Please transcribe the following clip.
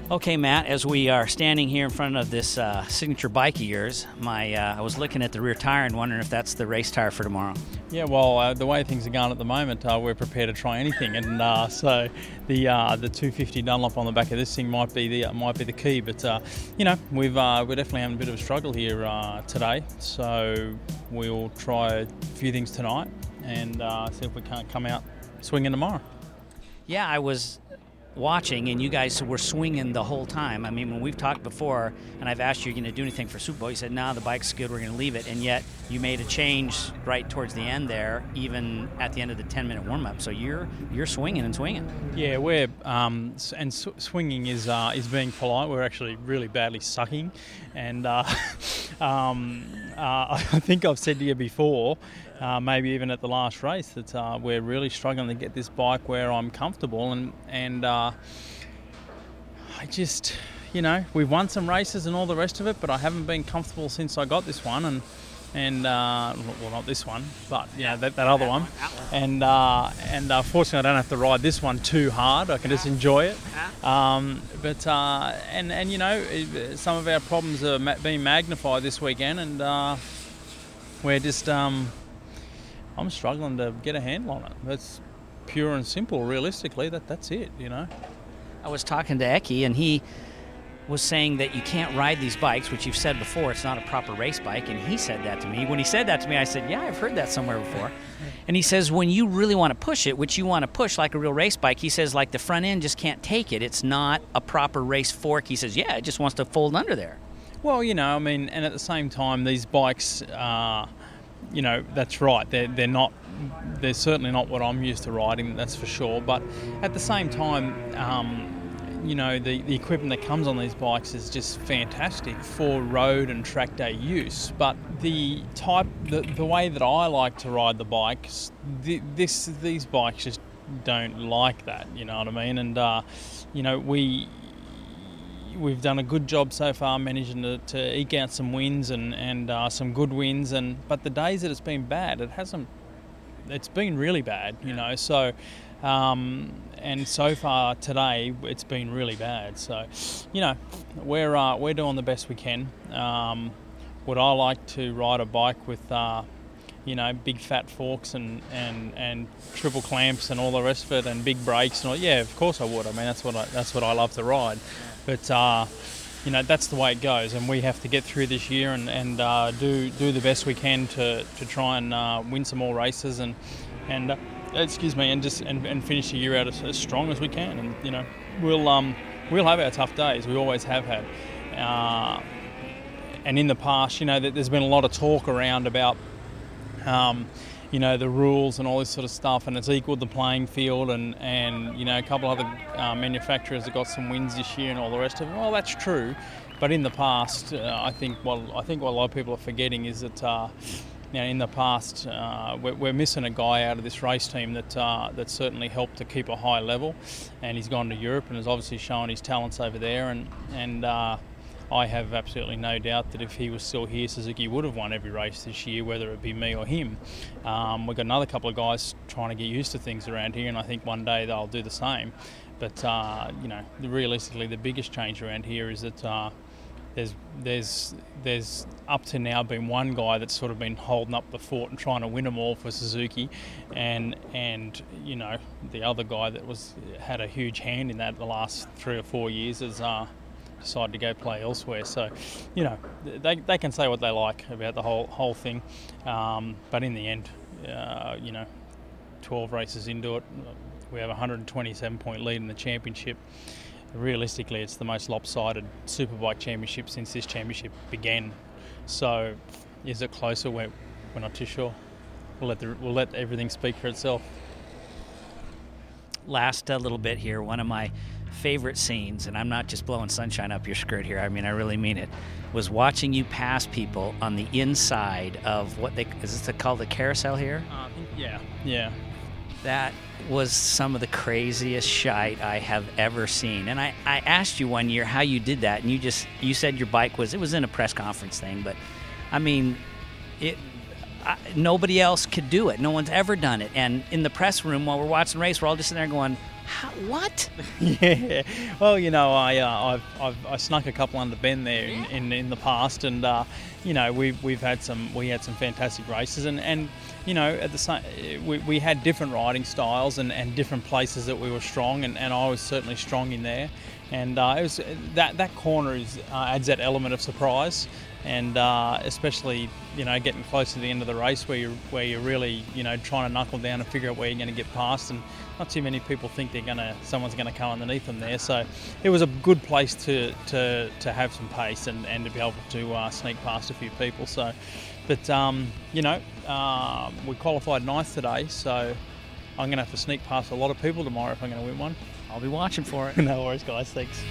Okay, Matt, as we are standing here in front of this signature bike of yours, I was looking at the rear tire and wondering if that's the race tire for tomorrow. Yeah, well, the way things are going at the moment, we're prepared to try anything, and so the 250 Dunlop on the back of this thing might be the key. But you know, we're definitely having a bit of a struggle here today, so we'll try a few things tonight and see if we can't come out swinging tomorrow. Yeah, I was watching, and you guys were swinging the whole time. I mean, when we've talked before, and I've asked you, you're going to do anything for Super Bowl, you said, no, the bike's good, we're going to leave it, and yet you made a change right towards the end there, even at the end of the 10-minute warm-up. So you're swinging and swinging. Yeah, we're swinging is being polite. We're actually really badly sucking, and I think I've said to you before, maybe even at the last race, that we're really struggling to get this bike where I'm comfortable, and I just, you know, we've won some races and all the rest of it, but I haven't been comfortable since I got this one, and well, not this one, but yeah, that other one, and fortunately I don't have to ride this one too hard. I can just enjoy it, but you know, some of our problems are being magnified this weekend, and we're just I'm struggling to get a handle on it. That's pure and simple. Realistically, that's it, you know. I was talking to Eki, and he was saying that you can't ride these bikes, which you've said before, it's not a proper race bike, and he said that to me. When he said that to me, I said, yeah, I've heard that somewhere before. And he says, when you really want to push it, which you want to push like a real race bike, he says, like, the front end just can't take it. It's not a proper race fork. He says, yeah, it just wants to fold under there. Well, you know, I mean, and at the same time, these bikes you know, that's right. They're certainly not what I'm used to riding, that's for sure. But at the same time, you know, the equipment that comes on these bikes is just fantastic for road and track day use. But the way that I like to ride the bikes, these bikes just don't like that. You know what I mean? And you know, we've done a good job so far managing to eke out some wins and some good wins, but the days that it's been bad, it's been really bad, you know. So and so far today it's been really bad. So, you know, we're doing the best we can. Would I like to ride a bike with you know, big fat forks and triple clamps and all the rest of it, and big brakes and all? Yeah, of course I would. I mean, that's what I love to ride. But you know, that's the way it goes, and we have to get through this year and do the best we can to try and win some more races and excuse me, and finish the year out as strong as we can. And you know, we'll have our tough days. We always have had. And in the past, you know, there's been a lot of talk around about you know, the rules and all this sort of stuff, and it's equaled the playing field, and you know, a couple other manufacturers have got some wins this year and all the rest of it. Well, that's true, but in the past, I think what a lot of people are forgetting is that you know, in the past, we're missing a guy out of this race team that certainly helped to keep a high level, and he's gone to Europe and has obviously shown his talents over there, and I have absolutely no doubt that if he was still here, Suzuki would have won every race this year, whether it be me or him. We've got another couple of guys trying to get used to things around here, and I think one day they'll do the same. But you know, realistically, the biggest change around here is that there's up to now been one guy that's sort of been holding up the fort and trying to win them all for Suzuki, and you know, the other guy that had a huge hand in that the last 3 or 4 years is decided to go play elsewhere. So, you know, they can say what they like about the whole thing, but in the end, you know, 12 races into it, we have a 127-point lead in the championship. Realistically, it's the most lopsided Superbike championship since this championship began. So, is it closer? We're not too sure. We'll let everything speak for itself. Last little bit here, one of my favorite scenes, and I'm not just blowing sunshine up your skirt here, I mean, I really mean it, was watching you pass people on the inside of what is this called, the carousel here? Yeah. That was some of the craziest shite I have ever seen. And I asked you one year how you did that, and you said your bike was in a press conference thing, but I mean, nobody else could do it. No one's ever done it. And in the press room while we're watching the race, we're all just sitting there going, what? Yeah. Well, you know, I snuck a couple under bend there in the past, and you know, we had some fantastic races, and you know, at the same, we had different riding styles and different places that we were strong, and I was certainly strong in there, and it was that corner adds that element of surprise. And especially, you know, getting close to the end of the race where you're really, you know, trying to knuckle down and figure out where you're going to get past, and not too many people think someone's going to come underneath them there. So it was a good place to have some pace and to be able to sneak past a few people. So, but you know, we qualified ninth today, so I'm going to have to sneak past a lot of people tomorrow if I'm going to win one. I'll be watching for it. No worries, guys. Thanks.